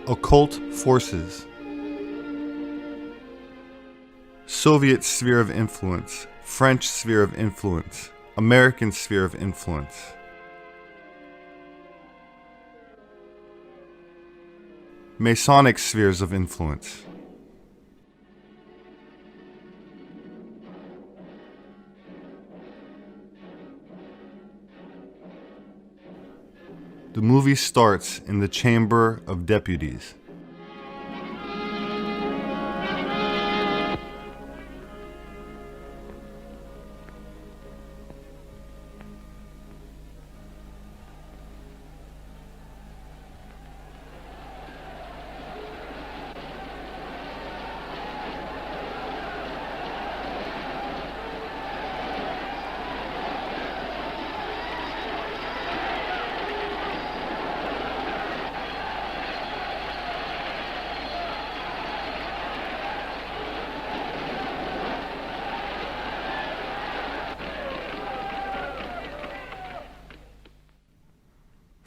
Occult forces. Soviet sphere of influence, French sphere of influence, American sphere of influence. Masonic spheres of influence. The movie starts in the Chamber of Deputies.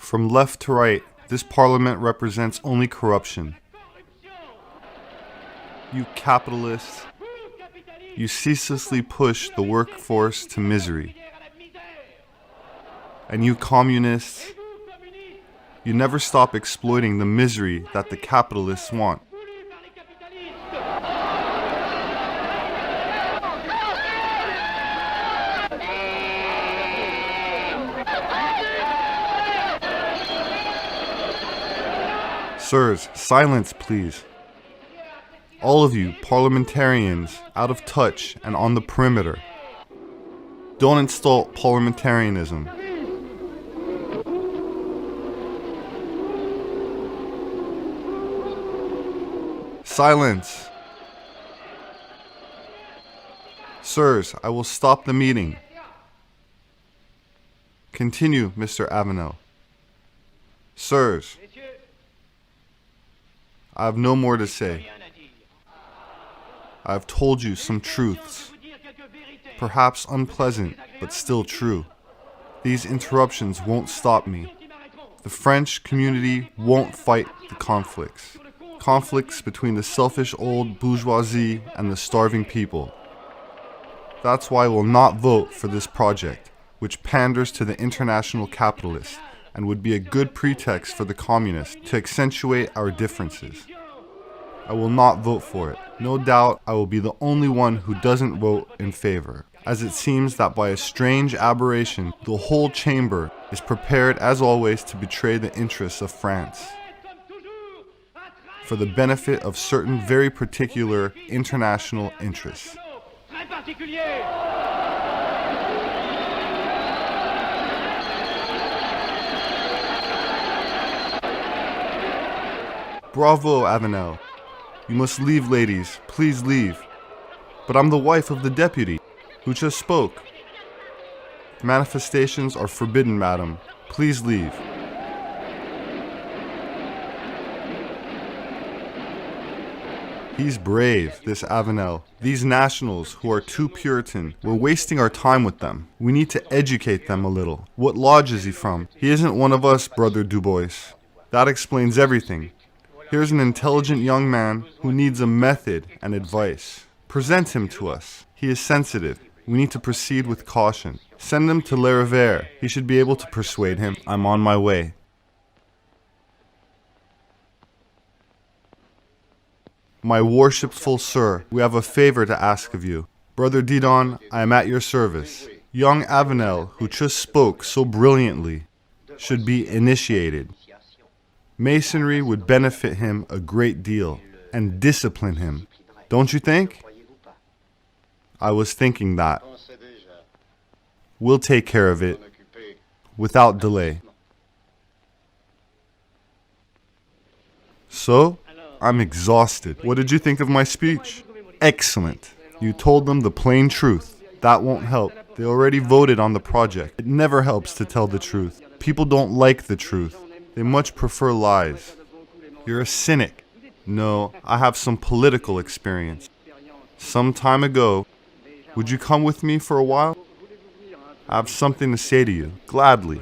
From left to right, this parliament represents only corruption. You capitalists, you ceaselessly push the workforce to misery. And you communists, you never stop exploiting the misery that the capitalists want. Sirs, silence, please. All of you parliamentarians out of touch and on the perimeter. Don't insult parliamentarianism. Silence. Sirs, I will stop the meeting. Continue, Mr. Avenel. Sirs, I have no more to say. I have told you some truths, perhaps unpleasant, but still true. These interruptions won't stop me. The French community won't fight the conflicts. Conflicts between the selfish old bourgeoisie and the starving people. That's why I will not vote for this project, which panders to the international capitalists and would be a good pretext for the communists to accentuate our differences. I will not vote for it. No doubt I will be the only one who doesn't vote in favor, as it seems that by a strange aberration, the whole chamber is prepared as always to betray the interests of France, for the benefit of certain very particular international interests. Bravo, Avenel. You must leave, ladies. Please leave. But I'm the wife of the deputy, who just spoke. Manifestations are forbidden, madam. Please leave. He's brave, this Avenel. These nationals who are too Puritan, we're wasting our time with them. We need to educate them a little. What lodge is he from? He isn't one of us, Brother Dubois. That explains everything. Here's an intelligent young man who needs a method and advice. Present him to us. He is sensitive. We need to proceed with caution. Send him to Riviere. He should be able to persuade him. I'm on my way. My worshipful sir, we have a favor to ask of you. Brother Didon, I am at your service. Young Avenel, who just spoke so brilliantly, should be initiated. Masonry would benefit him a great deal and discipline him. Don't you think? I was thinking that. We'll take care of it without delay. So, I'm exhausted. What did you think of my speech? Excellent. You told them the plain truth. That won't help. They already voted on the project. It never helps to tell the truth. People don't like the truth. They much prefer lies. You're a cynic. No, I have some political experience. Some time ago, would you come with me for a while? I have something to say to you, gladly.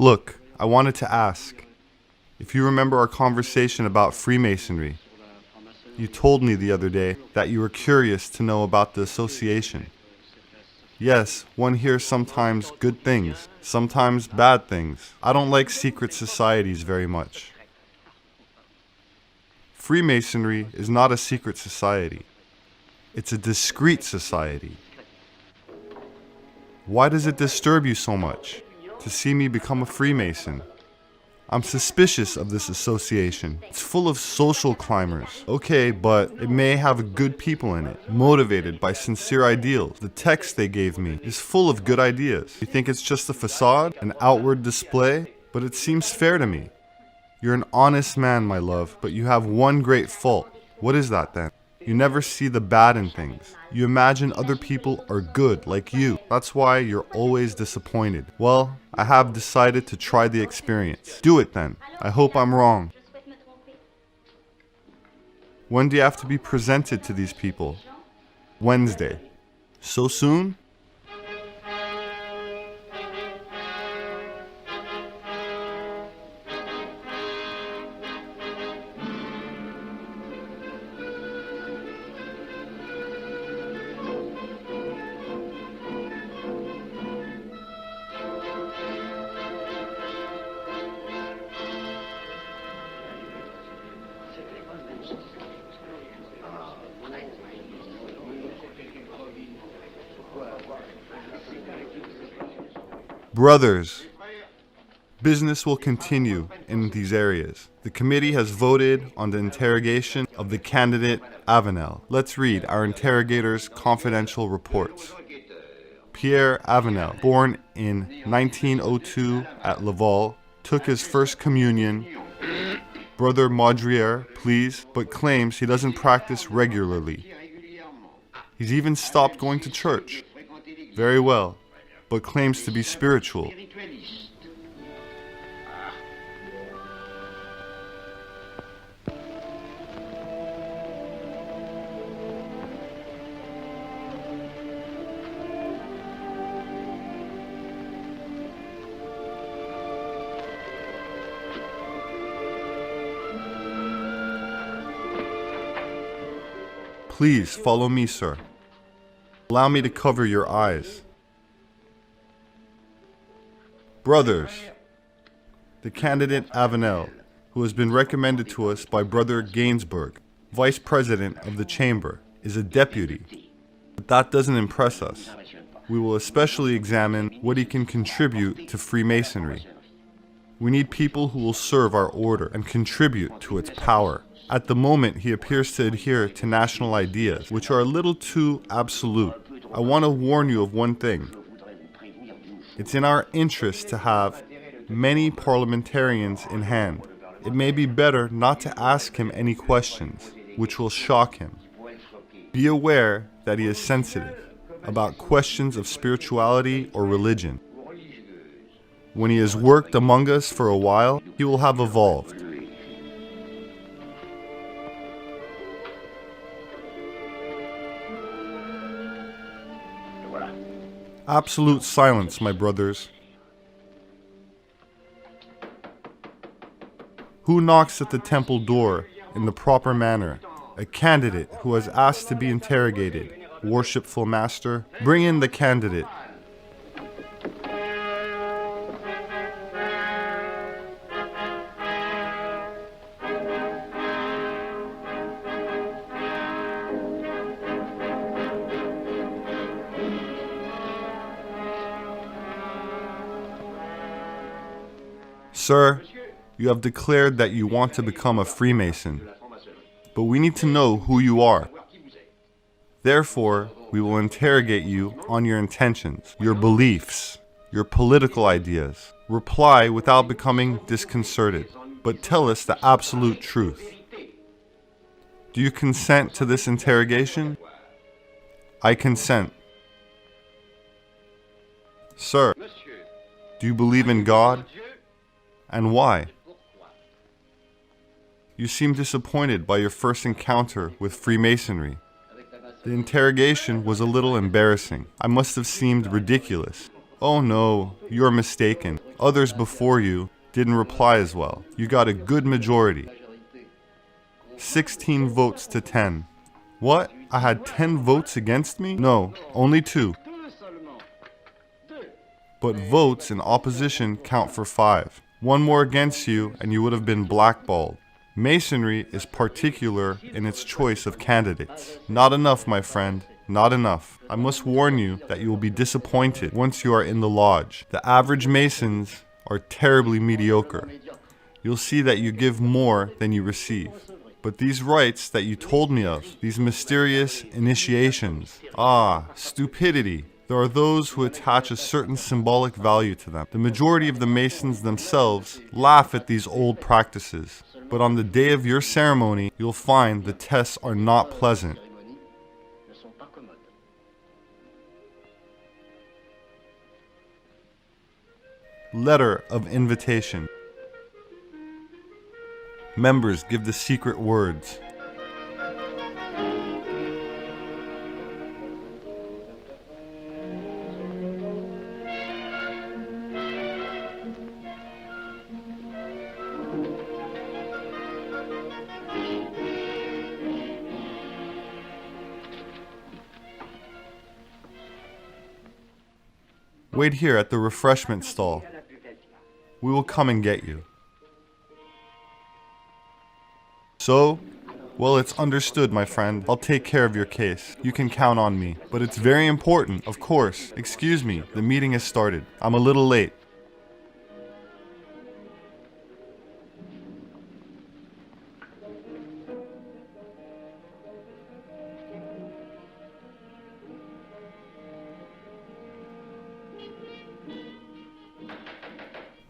Look, I wanted to ask, if you remember our conversation about Freemasonry, you told me the other day that you were curious to know about the association. Yes, one hears sometimes good things, sometimes bad things. I don't like secret societies very much. Freemasonry is not a secret society. It's a discreet society. Why does it disturb you so much to see me become a Freemason? I'm suspicious of this association. It's full of social climbers. Okay, but it may have good people in it, motivated by sincere ideals. The text they gave me is full of good ideas. You think it's just a facade, an outward display? But it seems fair to me. You're an honest man, my love, but you have one great fault. What is that then? You never see the bad in things. You imagine other people are good, like you. That's why you're always disappointed. Well, I have decided to try the experience. Do it then. I hope I'm wrong. When do you have to be presented to these people? Wednesday. So soon? Brothers, business will continue in these areas. The committee has voted on the interrogation of the candidate Avenel. Let's read our interrogator's confidential reports. Pierre Avenel, born in 1902 at Laval, took his first communion. Brother Marques Riviere, please, but claims he doesn't practice regularly. He's even stopped going to church. Very well, but claims to be spiritual. Please follow me, sir. Allow me to cover your eyes. Brothers, the candidate Avenel, who has been recommended to us by Brother Gainsbourg, Vice President of the Chamber, is a deputy. But that doesn't impress us. We will especially examine what he can contribute to Freemasonry. We need people who will serve our order and contribute to its power. At the moment, he appears to adhere to national ideas, which are a little too absolute. I want to warn you of one thing. It's in our interest to have many parliamentarians in hand. It may be better not to ask him any questions, which will shock him. Be aware that he is sensitive about questions of spirituality or religion. When he has worked among us for a while, he will have evolved. Absolute silence, my brothers. Who knocks at the temple door in the proper manner? A candidate who has asked to be interrogated. Worshipful master, bring in the candidate. Sir, you have declared that you want to become a Freemason, but we need to know who you are. Therefore, we will interrogate you on your intentions, your beliefs, your political ideas. Reply without becoming disconcerted, but tell us the absolute truth. Do you consent to this interrogation? I consent. Sir, do you believe in God? And why? You seem disappointed by your first encounter with Freemasonry. The interrogation was a little embarrassing. I must have seemed ridiculous. Oh no, you're mistaken. Others before you didn't reply as well. You got a good majority. 16 votes to 10. What? I had 10 votes against me? No, only 2. But votes in opposition count for 5. One more against you and you would have been blackballed. Masonry is particular in its choice of candidates. Not enough, my friend. Not enough. I must warn you that you will be disappointed once you are in the lodge. The average Masons are terribly mediocre. You'll see that you give more than you receive. But these rites that you told me of, these mysterious initiations, stupidity. There are those who attach a certain symbolic value to them. The majority of the Masons themselves laugh at these old practices. But on the day of your ceremony, you'll find the tests are not pleasant. Letter of invitation. Members give the secret words. Wait here at the refreshment stall. We will come and get you. So? Well, it's understood, my friend. I'll take care of your case. You can count on me. But it's very important, of course. Excuse me, the meeting has started. I'm a little late.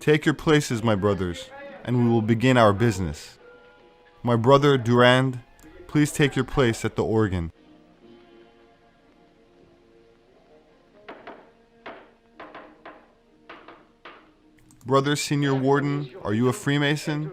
Take your places, my brothers, and we will begin our business. My brother Durand, please take your place at the organ. Brother Senior Warden, are you a Freemason?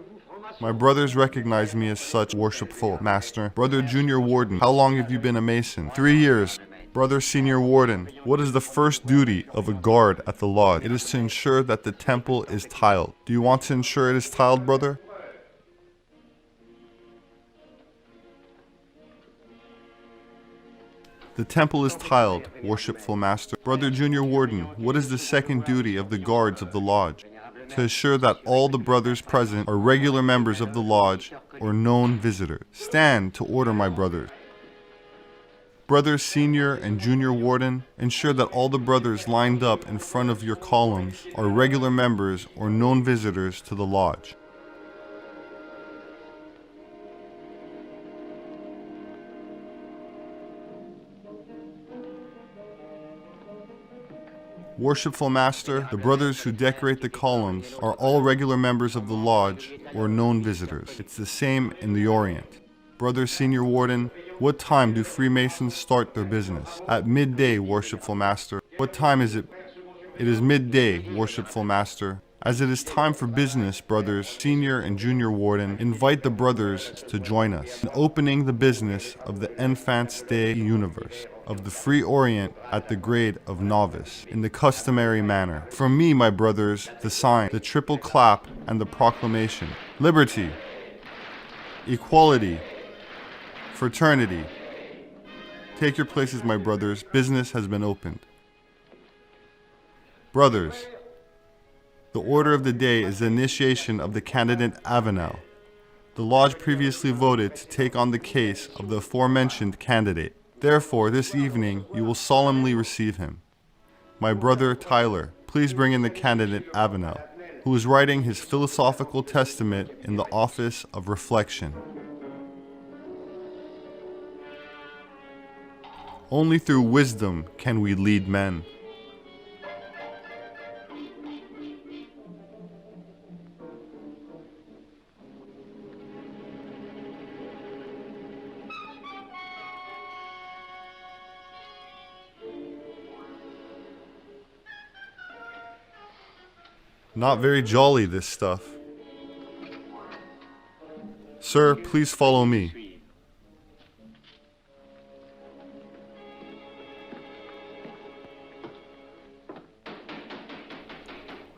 My brothers recognize me as such, worshipful master. Brother Junior Warden, how long have you been a Mason? 3 years. Brother Senior Warden, what is the first duty of a guard at the lodge? It is to ensure that the temple is tiled. Do you want to ensure it is tiled, brother? The temple is tiled, worshipful master. Brother Junior Warden, what is the second duty of the guards of the lodge? To assure that all the brothers present are regular members of the lodge or known visitors. Stand to order, my brothers. Brothers Senior and Junior Warden, ensure that all the brothers lined up in front of your columns are regular members or known visitors to the lodge. Worshipful Master, the brothers who decorate the columns are all regular members of the lodge or known visitors. It's the same in the Orient. Brother Senior Warden, what time do Freemasons start their business? At midday, Worshipful Master. What time is it? It is midday, Worshipful Master. As it is time for business, brothers Senior and Junior Warden, invite the brothers to join us in opening the business of the Enfants des Universe of the Free Orient at the grade of novice, in the customary manner. From me, my brothers, the sign, the triple clap, and the proclamation. Liberty, equality, fraternity. Take your places, my brothers. Business has been opened. Brothers, the order of the day is the initiation of the candidate Avenel. The lodge previously voted to take on the case of the aforementioned candidate. Therefore, this evening, you will solemnly receive him. My brother Tyler, please bring in the candidate Avenel, who is writing his philosophical testament in the office of reflection. Only through wisdom can we lead men. Not very jolly, this stuff. Sir, please follow me.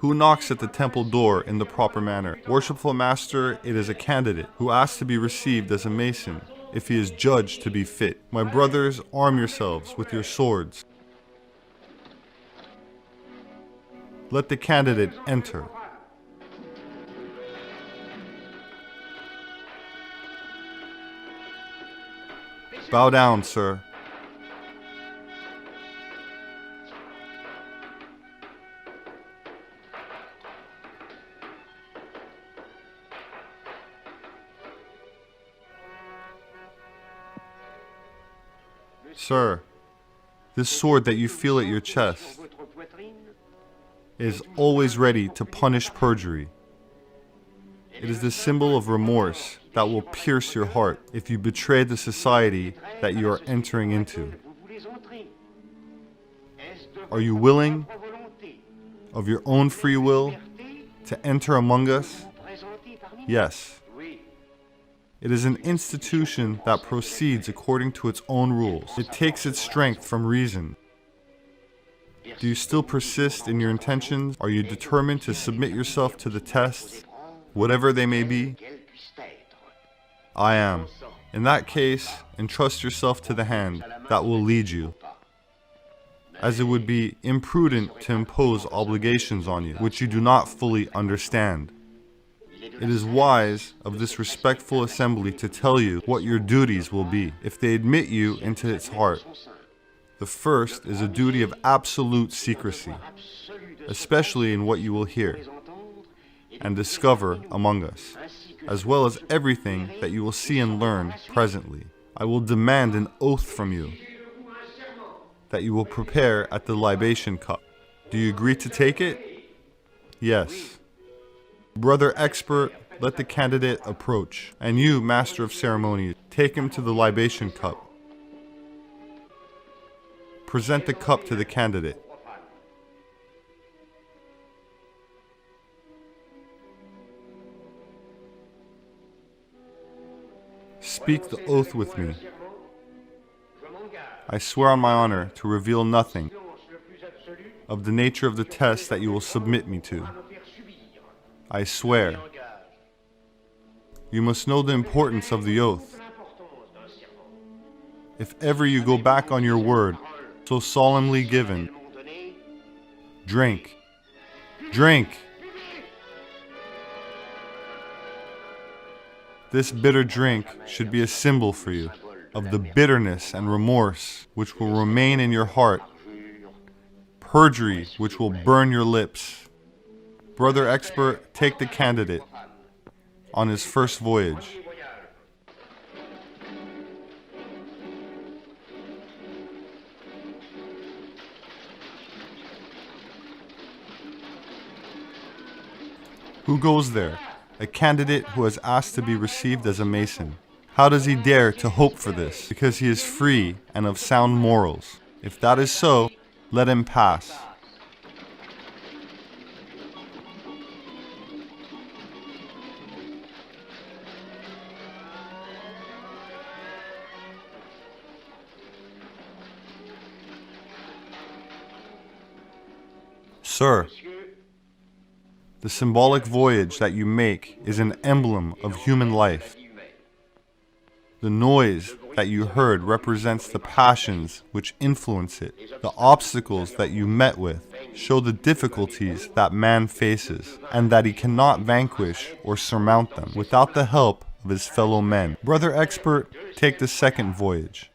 Who knocks at the temple door in the proper manner? Worshipful master, it is a candidate who asks to be received as a mason, if he is judged to be fit. My brothers, arm yourselves with your swords. Let the candidate enter. Bow down, sir. Sir, this sword that you feel at your chest is always ready to punish perjury. It is the symbol of remorse that will pierce your heart if you betray the society that you are entering into. Are you willing, of your own free will, to enter among us? Yes. It is an institution that proceeds according to its own rules. It takes its strength from reason. Do you still persist in your intentions? Are you determined to submit yourself to the tests, whatever they may be? I am. In that case, entrust yourself to the hand that will lead you, as it would be imprudent to impose obligations on you, which you do not fully understand. It is wise of this respectful assembly to tell you what your duties will be, if they admit you into its heart. The first is a duty of absolute secrecy, especially in what you will hear and discover among us, as well as everything that you will see and learn presently. I will demand an oath from you that you will prepare at the libation cup. Do you agree to take it? Yes. Brother expert, let the candidate approach, and you, master of ceremonies, take him to the libation cup. Present the cup to the candidate. Speak the oath with me. I swear on my honor to reveal nothing of the nature of the test that you will submit me to. I swear. You must know the importance of the oath. If ever you go back on your word, so solemnly given, drink. Drink! This bitter drink should be a symbol for you of the bitterness and remorse which will remain in your heart, perjury which will burn your lips. Brother expert, take the candidate on his first voyage. Who goes there? A candidate who has asked to be received as a Mason. How does he dare to hope for this? Because he is free and of sound morals. If that is so, let him pass. Sir, the symbolic voyage that you make is an emblem of human life. The noise that you heard represents the passions which influence it. The obstacles that you met with show the difficulties that man faces, and that he cannot vanquish or surmount them without the help of his fellow men. Brother expert, take the second voyage.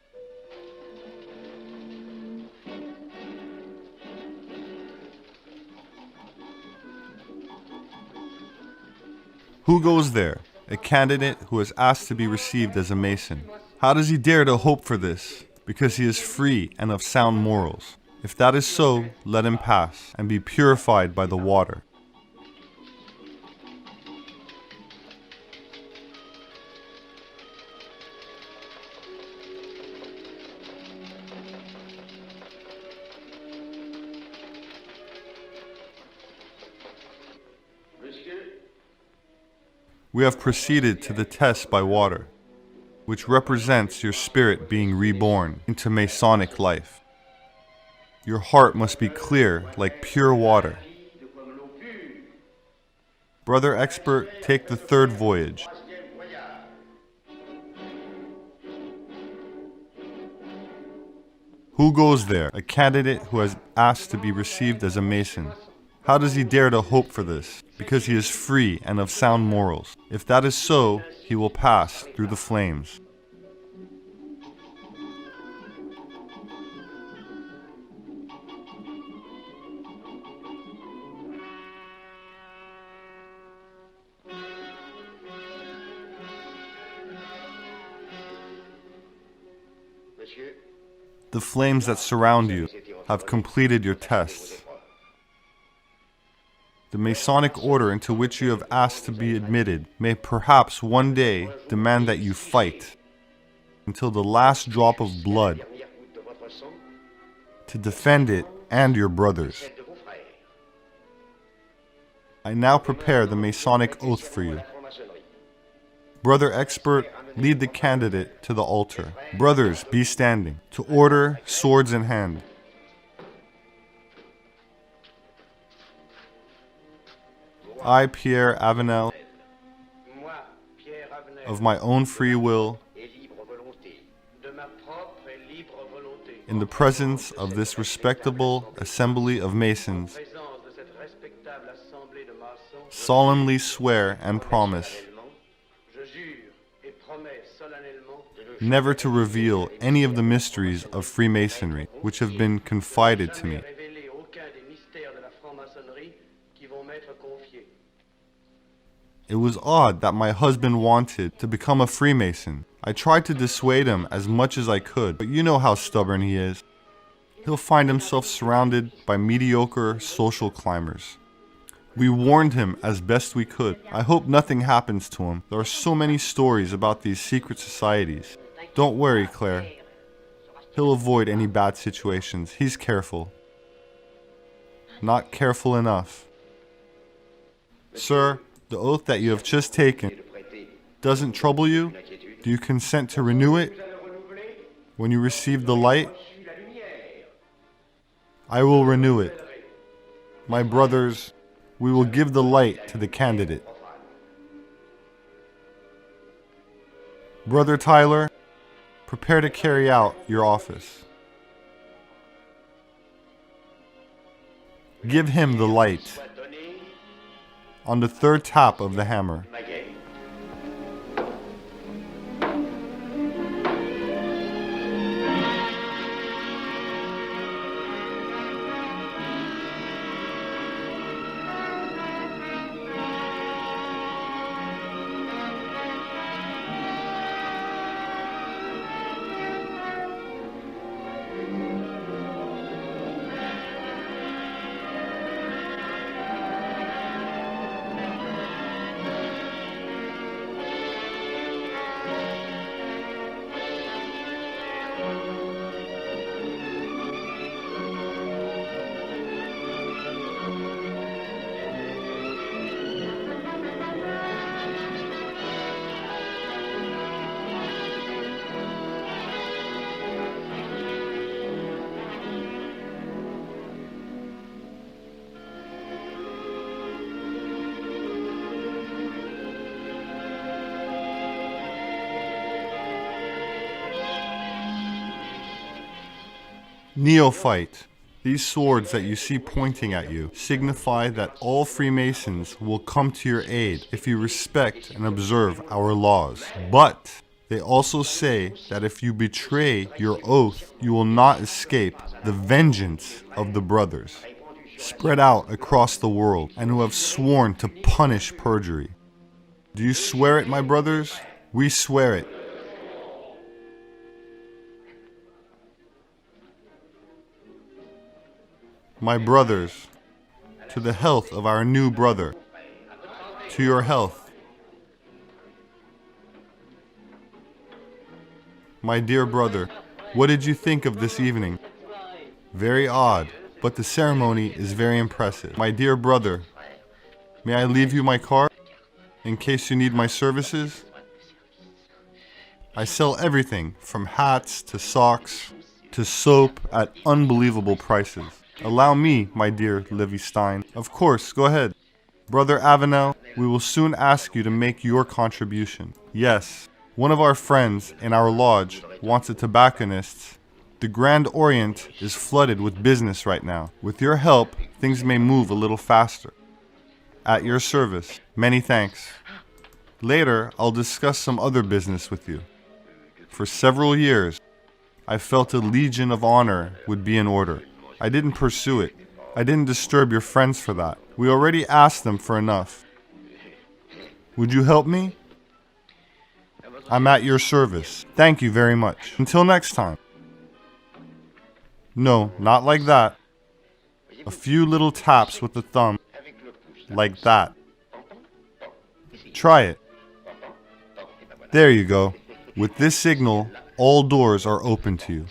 Who goes there? A candidate who has asked to be received as a Mason. How does he dare to hope for this? Because he is free and of sound morals. If that is so, let him pass and be purified by the water. We have proceeded to the test by water, which represents your spirit being reborn into Masonic life. Your heart must be clear like pure water. Brother Expert, take the third voyage. Who goes there? A candidate who has asked to be received as a Mason. How does he dare to hope for this? Because he is free and of sound morals. If that is so, he will pass through the flames. The flames that surround you have completed your tests. The Masonic order into which you have asked to be admitted may perhaps one day demand that you fight until the last drop of blood to defend it and your brothers. I now prepare the Masonic oath for you. Brother Expert, lead the candidate to the altar. Brothers, be standing. To order, swords in hand. I, Pierre Avenel, of my own free will, in the presence of this respectable assembly of Masons, solemnly swear and promise never to reveal any of the mysteries of Freemasonry which have been confided to me. It was odd that my husband wanted to become a Freemason. I tried to dissuade him as much as I could, but you know how stubborn he is. He'll find himself surrounded by mediocre social climbers. We warned him as best we could. I hope nothing happens to him. There are so many stories about these secret societies. Don't worry, Claire. He'll avoid any bad situations. He's careful. Not careful enough. Sir, the oath that you have just taken doesn't trouble you? Do you consent to renew it when you receive the light? I will renew it. My brothers, we will give the light to the candidate. Brother Tyler, prepare to carry out your office. Give him the light on the third tap of the hammer. Neophyte, these swords that you see pointing at you signify that all Freemasons will come to your aid if you respect and observe our laws. But they also say that if you betray your oath, you will not escape the vengeance of the brothers spread out across the world and who have sworn to punish perjury. Do you swear it, my brothers? We swear it. My brothers, to the health of our new brother, to your health. My dear brother, what did you think of this evening? Very odd, but the ceremony is very impressive. My dear brother, may I leave you my card in case you need my services? I sell everything from hats to socks to soap at unbelievable prices. Allow me, my dear Livy Stein. Of course, go ahead. Brother Avenel, We will soon ask you to make your contribution. Yes, one of our friends in our lodge wants a tobacconist. The Grand Orient is flooded with business right now. With your help, things may move a little faster. At your service. Many thanks. Later, I'll discuss some other business with you. For several years, I felt a legion of honor would be in order. I didn't pursue it. I didn't disturb your friends for that. We already asked them for enough. Would you help me? I'm at your service. Thank you very much. Until next time. No, not like that. A few little taps with the thumb. Like that. Try it. There you go. With this signal, all doors are open to you.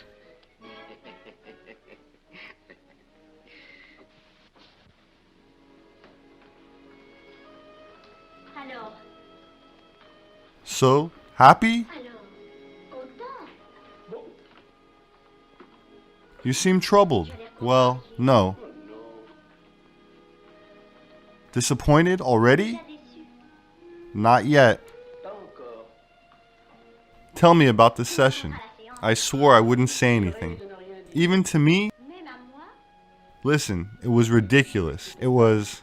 So, happy? You seem troubled. Well, no. Disappointed already? Not yet. Tell me about the session. I swore I wouldn't say anything. Even to me? Listen, it was ridiculous. It was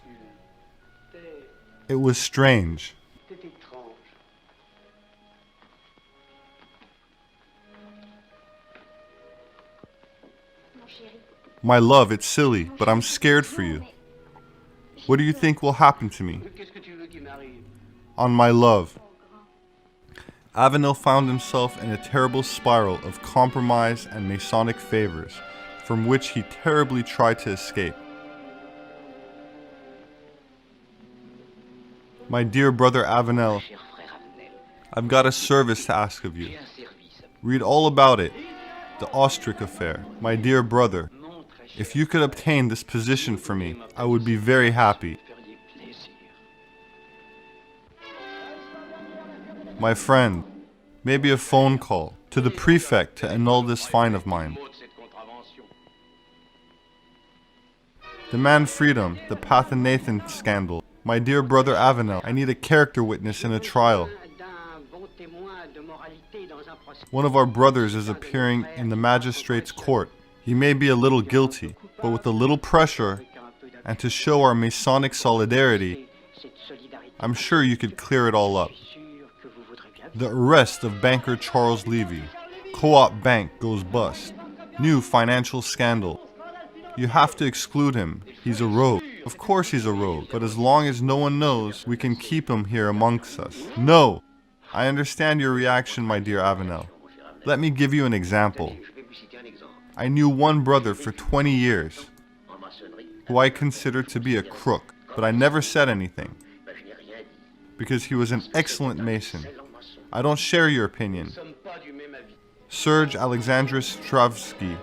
strange. My love, it's silly, but I'm scared for you. What do you think will happen to me? On my love. Avenel found himself in a terrible spiral of compromise and Masonic favors, from which he terribly tried to escape. My dear brother Avenel, I've got a service to ask of you. Read all about it, the Ostrich affair. My dear brother, if you could obtain this position for me, I would be very happy. My friend, maybe a phone call to the prefect to annul this fine of mine. Demand freedom, the Pathanathan scandal. My dear brother Avenel, I need a character witness in a trial. One of our brothers is appearing in the magistrate's court. He may be a little guilty, but with a little pressure, and to show our Masonic solidarity, I'm sure you could clear it all up. The arrest of banker Charles Levy. Co-op bank goes bust. New financial scandal. You have to exclude him. He's a rogue. Of course he's a rogue, but as long as no one knows, we can keep him here amongst us. No! I understand your reaction, my dear Avenel. Let me give you an example. I knew one brother for 20 years, who I considered to be a crook, but I never said anything, because he was an excellent Mason. I don't share your opinion. Serge Alexandrovich Stravsky,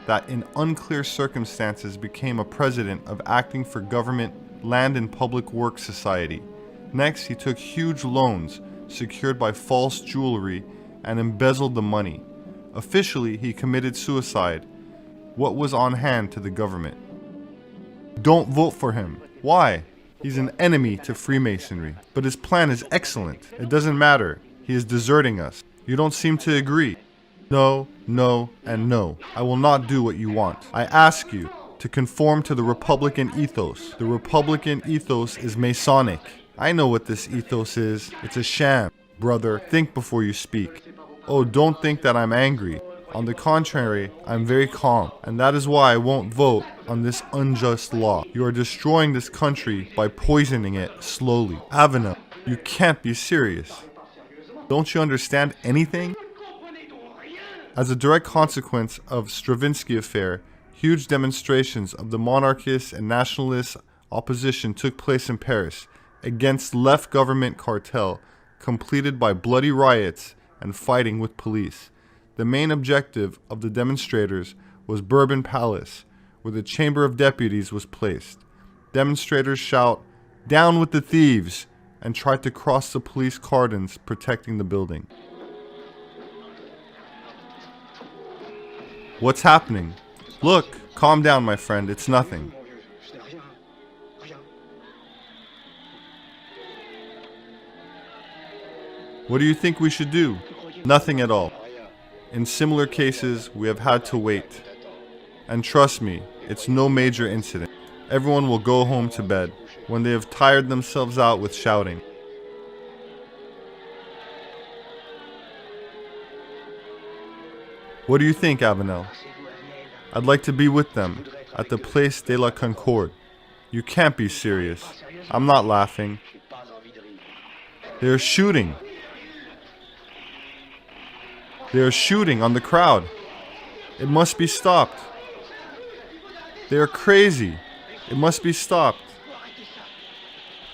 that in unclear circumstances became a president of Acting for Government Land and Public Works Society. Next, he took huge loans secured by false jewelry and embezzled the money. Officially, he committed suicide. What was on hand to the government? Don't vote for him. Why? He's an enemy to Freemasonry. But his plan is excellent. It doesn't matter. He is deserting us. You don't seem to agree. No, no, and no. I will not do what you want. I ask you to conform to the Republican ethos. The Republican ethos is Masonic. I know what this ethos is. It's a sham. Brother, think before you speak. Oh, don't think that I'm angry. On the contrary, I'm very calm, and that is why I won't vote on this unjust law. You are destroying this country by poisoning it slowly. Avenel, you can't be serious. Don't you understand anything? As a direct consequence of Stravinsky affair, huge demonstrations of the monarchist and nationalist opposition took place in Paris against left government cartel, completed by bloody riots and fighting with police. The main objective of the demonstrators was Bourbon Palace, where the Chamber of Deputies was placed. Demonstrators shout, "Down with the thieves!" and tried to cross the police cordons protecting the building. What's happening? Look, calm down, my friend, it's nothing. What do you think we should do? Nothing at all. In similar cases, we have had to wait. And trust me, it's no major incident. Everyone will go home to bed when they have tired themselves out with shouting. What do you think, Avenel? I'd like to be with them at the Place de la Concorde. You can't be serious. I'm not laughing. They are shooting. They are shooting on the crowd. It must be stopped. They are crazy. It must be stopped.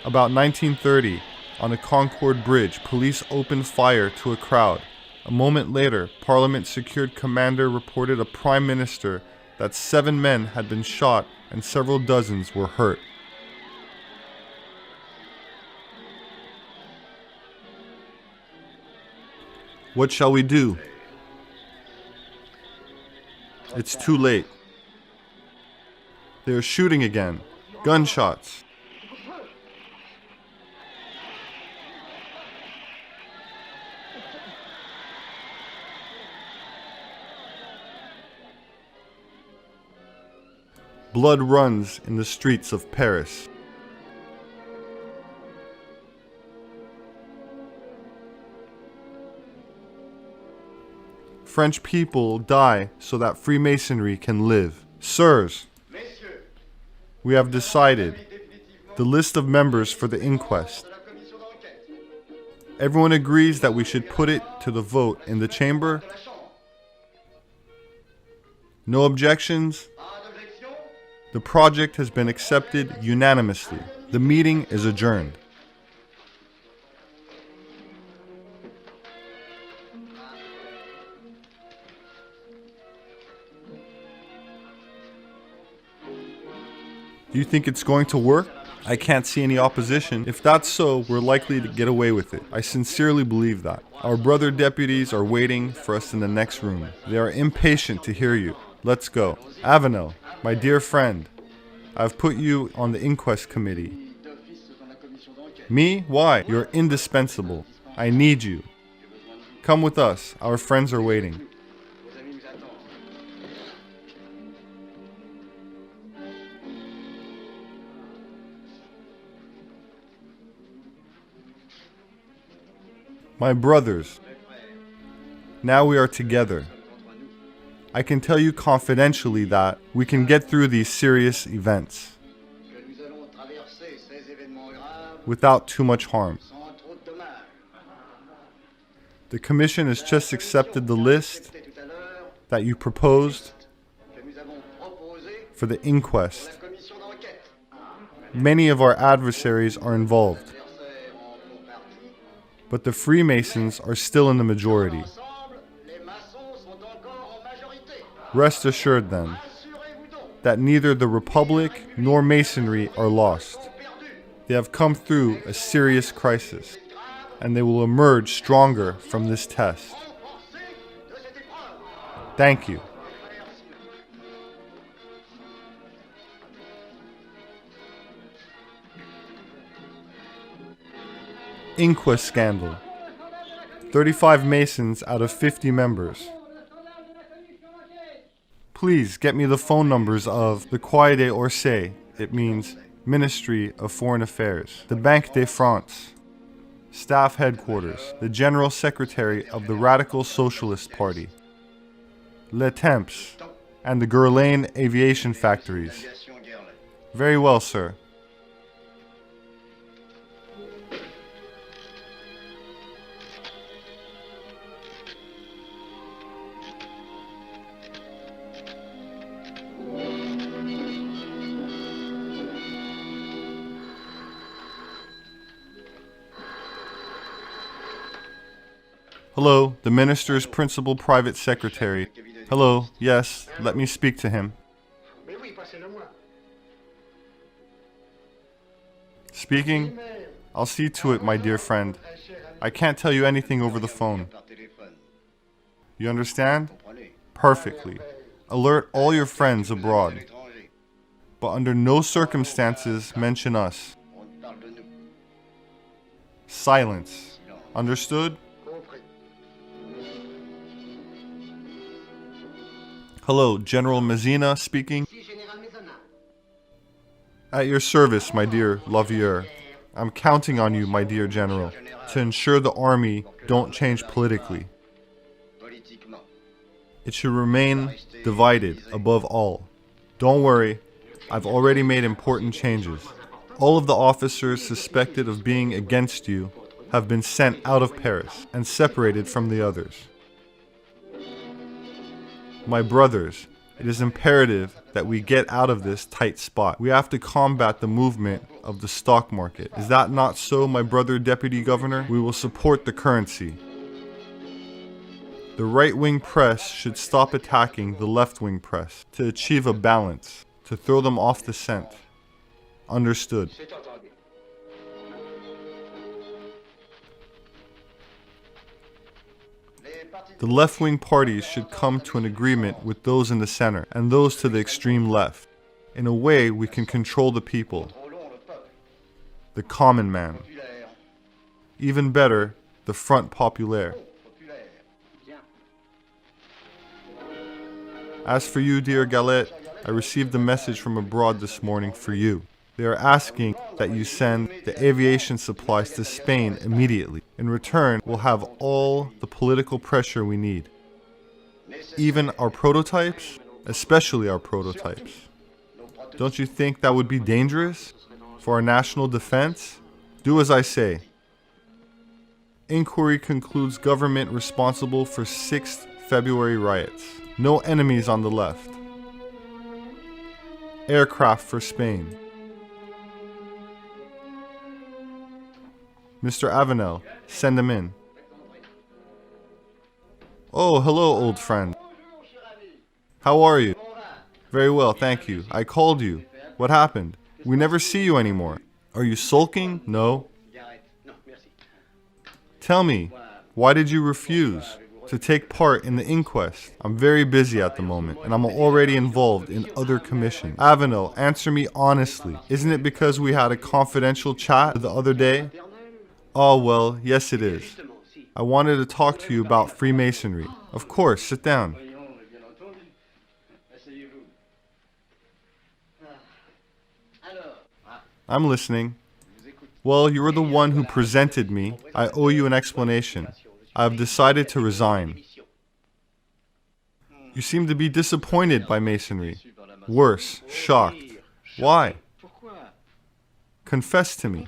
About 1930, on a Concorde bridge, police opened fire to a crowd. A moment later, Parliament secured commander reported a prime minister that 7 men had been shot and several dozens were hurt. What shall we do? It's too late. They are shooting again. Gunshots. Blood runs in the streets of Paris. French people die so that Freemasonry can live. Sirs, we have decided the list of members for the inquest. Everyone agrees that we should put it to the vote in the chamber. No objections? The project has been accepted unanimously. The meeting is adjourned. Do you think it's going to work? I can't see any opposition. If that's so, we're likely to get away with it. I sincerely believe that. Our brother deputies are waiting for us in the next room. They are impatient to hear you. Let's go. Avenel, my dear friend, I've put you on the inquest committee. Me? Why? You're indispensable. I need you. Come with us. Our friends are waiting. My brothers, now we are together. I can tell you confidentially that we can get through these serious events without too much harm. The Commission has just accepted the list that you proposed for the inquest. Many of our adversaries are involved, but the Freemasons are still in the majority. Rest assured, then, that neither the Republic nor Masonry are lost. They have come through a serious crisis, and they will emerge stronger from this test. Thank you. Inquest scandal. 35 Masons out of 50 members. Please get me the phone numbers of the Quai des Orsay, it means Ministry of Foreign Affairs, the Banque de France, Staff Headquarters, the General Secretary of the Radical Socialist Party, Le Temps, and the Guerlain Aviation Factories. Very well, sir. Hello, the Minister's Principal Private Secretary. Hello, yes, let me speak to him. Speaking? I'll see to it, my dear friend. I can't tell you anything over the phone. You understand? Perfectly. Alert all your friends abroad. But under no circumstances mention us. Silence. Understood? Hello, General Mazzina speaking. At your service, my dear Riviere. I'm counting on you, my dear General, to ensure the army don't change politically. It should remain divided above all. Don't worry, I've already made important changes. All of the officers suspected of being against you have been sent out of Paris and separated from the others. My brothers, it is imperative that we get out of this tight spot. We have to combat the movement of the stock market. Is that not so, my brother Deputy Governor? We will support the currency. The right-wing press should stop attacking the left-wing press to achieve a balance, to throw them off the scent. Understood. The left-wing parties should come to an agreement with those in the center and those to the extreme left. In a way, we can control the people, the common man. Even better, the Front Populaire. As for you, dear Galette, I received a message from abroad this morning for you. They are asking that you send the aviation supplies to Spain immediately. In return, we'll have all the political pressure we need. Even our prototypes, especially our prototypes. Don't you think that would be dangerous for our national defense? Do as I say. Inquiry concludes government responsible for 6th February riots. No enemies on the left. Aircraft for Spain. Mr. Avenel, send him in. Oh, hello, old friend. How are you? Very well, thank you. I called you. What happened? We never see you anymore. Are you sulking? No. Tell me, why did you refuse to take part in the inquest? I'm very busy at the moment, and I'm already involved in other commissions. Avenel, answer me honestly. Isn't it because we had a confidential chat the other day? Oh, well, yes it is. I wanted to talk to you about Freemasonry. Of course, sit down. I'm listening. Well, you were the one who presented me. I owe you an explanation. I have decided to resign. You seem to be disappointed by Masonry. Worse, shocked. Why? Confess to me.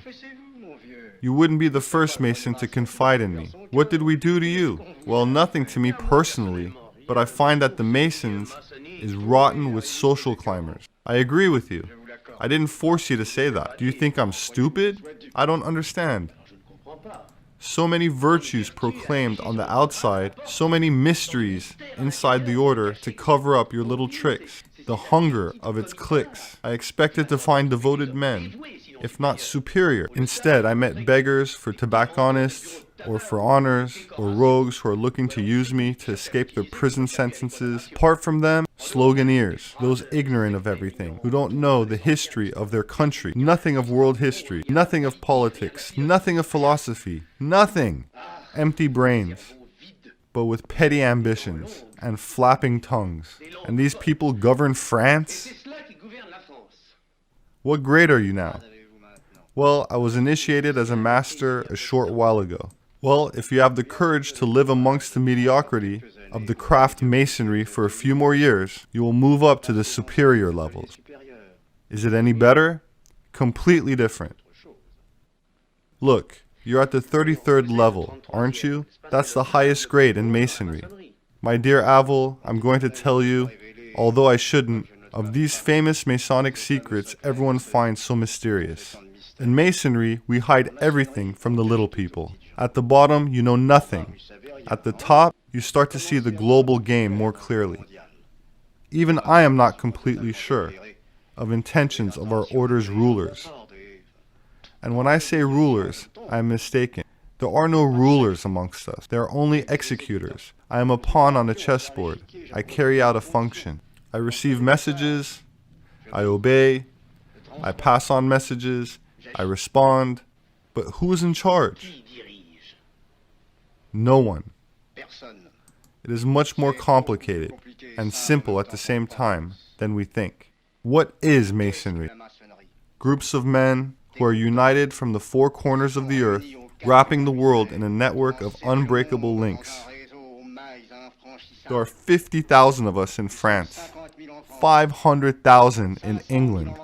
You wouldn't be the first Mason to confide in me. What did we do to you? Well, nothing to me personally, but I find that the Masons is rotten with social climbers. I agree with you. I didn't force you to say that. Do you think I'm stupid? I don't understand. So many virtues proclaimed on the outside, so many mysteries inside the order to cover up your little tricks. The hunger of its cliques. I expected to find devoted men, if not superior. Instead, I met beggars for tobacconists, or for honors, or rogues who are looking to use me to escape their prison sentences. Apart from them, sloganeers, those ignorant of everything, who don't know the history of their country, nothing of world history, nothing of politics, nothing of philosophy, nothing. Empty brains, but with petty ambitions and flapping tongues. And these people govern France? What grade are you now? Well, I was initiated as a master a short while ago. Well, if you have the courage to live amongst the mediocrity of the craft masonry for a few more years, you will move up to the superior levels. Is it any better? Completely different. Look, you're at the 33rd level, aren't you? That's the highest grade in masonry. My dear Avel, I'm going to tell you, although I shouldn't, of these famous Masonic secrets everyone finds so mysterious. In Masonry, we hide everything from the little people. At the bottom, you know nothing. At the top, you start to see the global game more clearly. Even I am not completely sure of intentions of our order's rulers. And when I say rulers, I am mistaken. There are no rulers amongst us. There are only executors. I am a pawn on a chessboard. I carry out a function. I receive messages. I obey. I pass on messages. I respond. But who is in charge? No one. It is much more complicated and simple at the same time than we think. What is Masonry? Groups of men who are united from the four corners of the earth, wrapping the world in a network of unbreakable links. There are 50,000 of us in France, 500,000 in England,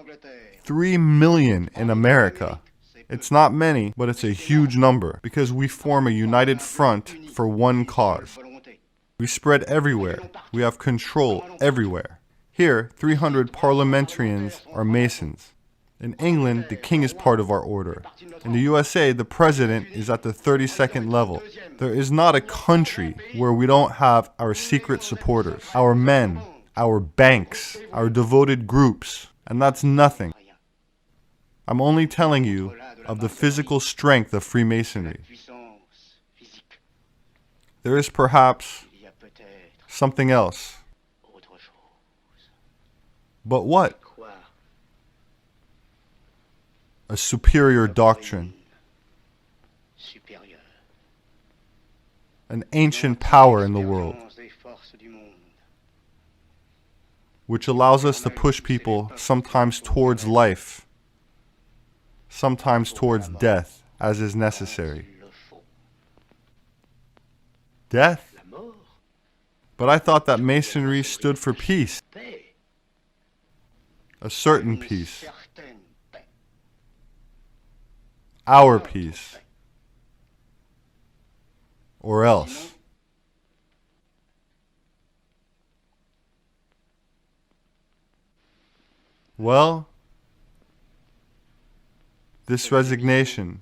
3 million in America. It's not many, but it's a huge number because we form a united front for one cause. We spread everywhere. We have control everywhere. Here, 300 parliamentarians are Masons. In England, the king is part of our order. In the USA, the president is at the 32nd level. There is not a country where we don't have our secret supporters, our men, our banks, our devoted groups, and that's nothing. I'm only telling you of the physical strength of Freemasonry. There is perhaps something else. But what? A superior doctrine. An ancient power in the world, which allows us to push people sometimes towards life, sometimes towards death, as is necessary. Death? But I thought that Masonry stood for peace. A certain peace. Our peace. Or else. Well, this resignation,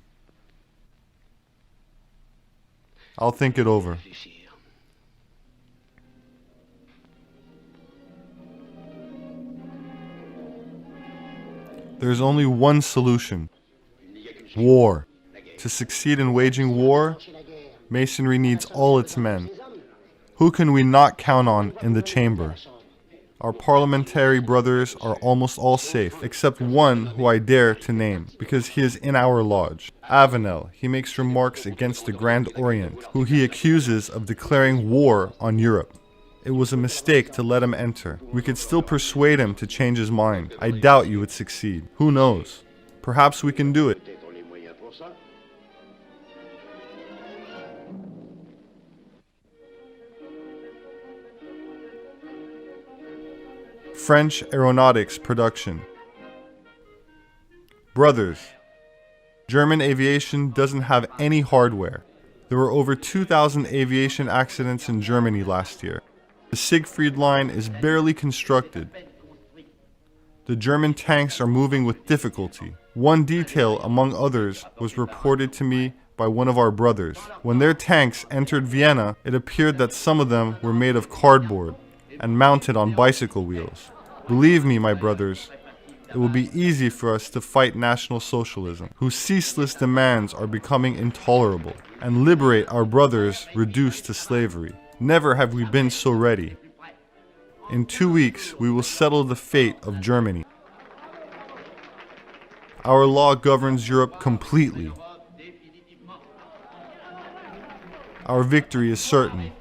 I'll think it over. There's only one solution. War. To succeed in waging war, Masonry needs all its men. Who can we not count on in the chamber? Our parliamentary brothers are almost all safe, except one who I dare to name, because he is in our lodge. Avenel, he makes remarks against the Grand Orient, who he accuses of declaring war on Europe. It was a mistake to let him enter. We could still persuade him to change his mind. I doubt you would succeed. Who knows? Perhaps we can do it. French aeronautics production. Brothers, German aviation doesn't have any hardware. There were over 2,000 aviation accidents in Germany last year. The Siegfried line is barely constructed. The German tanks are moving with difficulty. One detail, among others, was reported to me by one of our brothers. When their tanks entered Vienna, it appeared that some of them were made of cardboard and mounted on bicycle wheels. Believe me, my brothers, it will be easy for us to fight National Socialism, whose ceaseless demands are becoming intolerable, and liberate our brothers reduced to slavery. Never have we been so ready. In 2 weeks, we will settle the fate of Germany. Our law governs Europe completely. Our victory is certain.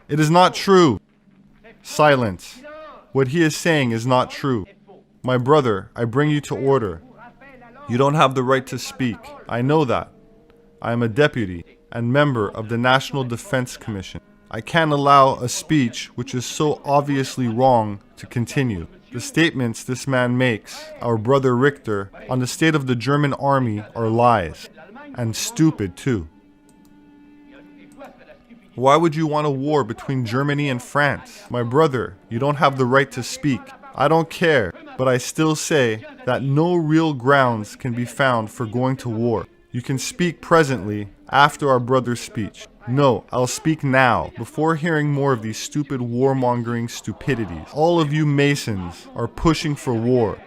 It is not true. Silence. What he is saying is not true. My brother, I bring you to order. You don't have the right to speak. I know that. I am a deputy and member of the National Defense Commission. I can't allow a speech which is so obviously wrong to continue. The statements this man makes, our brother Richter, on the state of the German army are lies. And stupid too. Why would you want a war between Germany and France? My brother, you don't have the right to speak. I don't care, but I still say that no real grounds can be found for going to war. You can speak presently after our brother's speech. No, I'll speak now, before hearing more of these stupid warmongering stupidities. All of you Masons are pushing for war,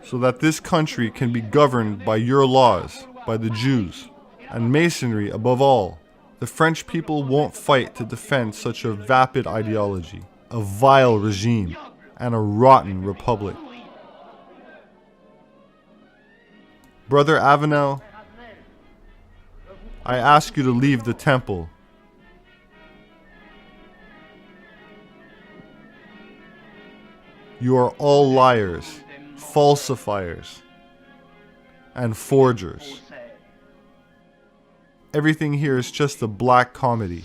so that this country can be governed by your laws, by the Jews, and Masonry above all. The French people won't fight to defend such a vapid ideology, a vile regime, and a rotten republic. Brother Avenel, I ask you to leave the temple. You are all liars, falsifiers, and forgers. Everything here is just a black comedy.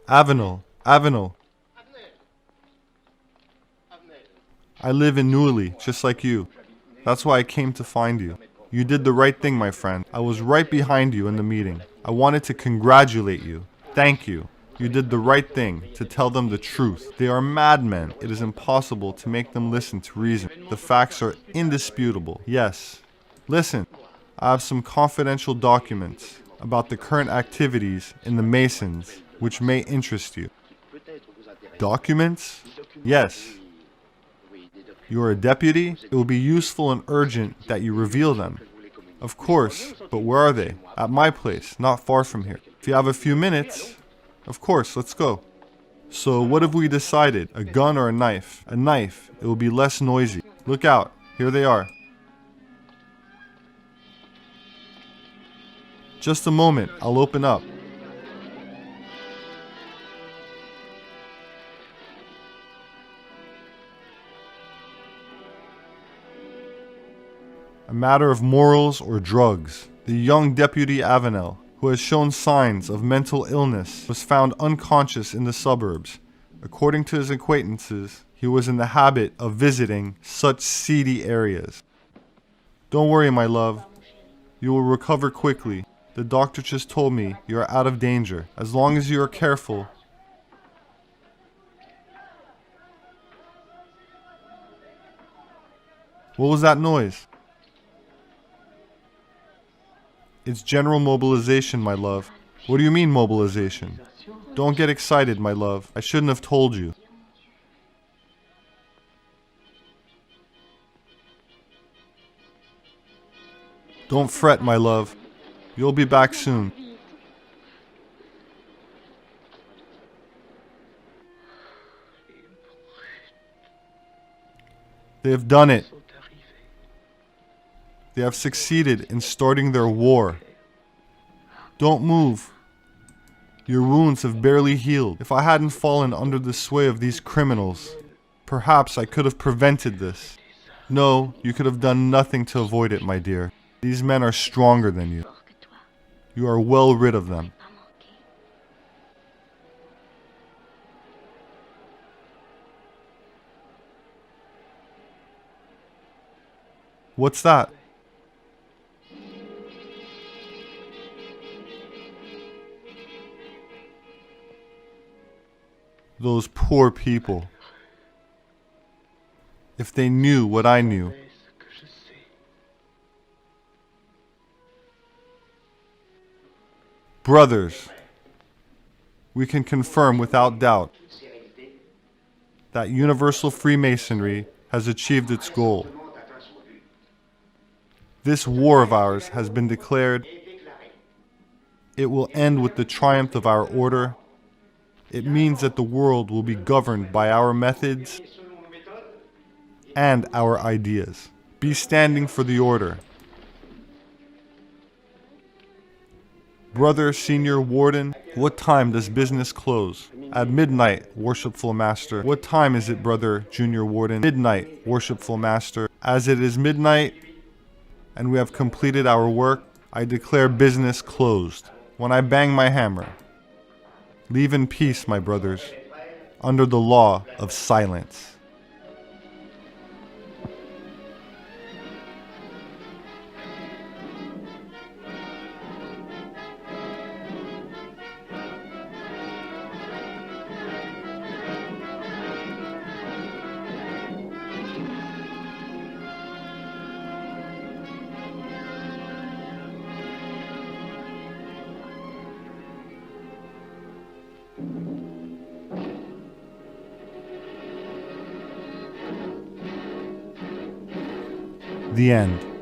Avenel, Avenel. I live in Neuilly, just like you. That's why I came to find you. You did the right thing, my friend. I was right behind you in the meeting. I wanted to congratulate you. Thank you. You did the right thing to tell them the truth. They are madmen. It is impossible to make them listen to reason. The facts are indisputable. Yes. Listen, I have some confidential documents about the current activities in the Masons, which may interest you. Documents? Yes. You are a deputy? It will be useful and urgent that you reveal them. Of course, but where are they? At my place, not far from here. If you have a few minutes, of course, let's go. So what have we decided? A gun or a knife? A knife. It will be less noisy. Look out. Here they are. Just a moment. I'll open up. A matter of morals or drugs. The young Deputy Avenel, who has shown signs of mental illness, was found unconscious in the suburbs. According to his acquaintances, he was in the habit of visiting such seedy areas. Don't worry, my love. You will recover quickly. The doctor just told me you are out of danger. As long as you are careful. What was that noise? It's general mobilization, my love. What do you mean, mobilization? Don't get excited, my love. I shouldn't have told you. Don't fret, my love. You'll be back soon. They have done it. They have succeeded in starting their war. Don't move. Your wounds have barely healed. If I hadn't fallen under the sway of these criminals, perhaps I could have prevented this. No, you could have done nothing to avoid it, my dear. These men are stronger than you. You are well rid of them. What's that? Those poor people. If they knew what I knew. Brothers, we can confirm without doubt that universal Freemasonry has achieved its goal. This war of ours has been declared. It will end with the triumph of our order. It means that the world will be governed by our methods and our ideas. Be standing for the order. Brother Senior Warden, what time does business close? At midnight, Worshipful Master. What time is it, Brother Junior Warden? Midnight, Worshipful Master. As it is midnight, and we have completed our work, I declare business closed. When I bang my hammer, leave in peace, my brothers, under the law of silence. The end.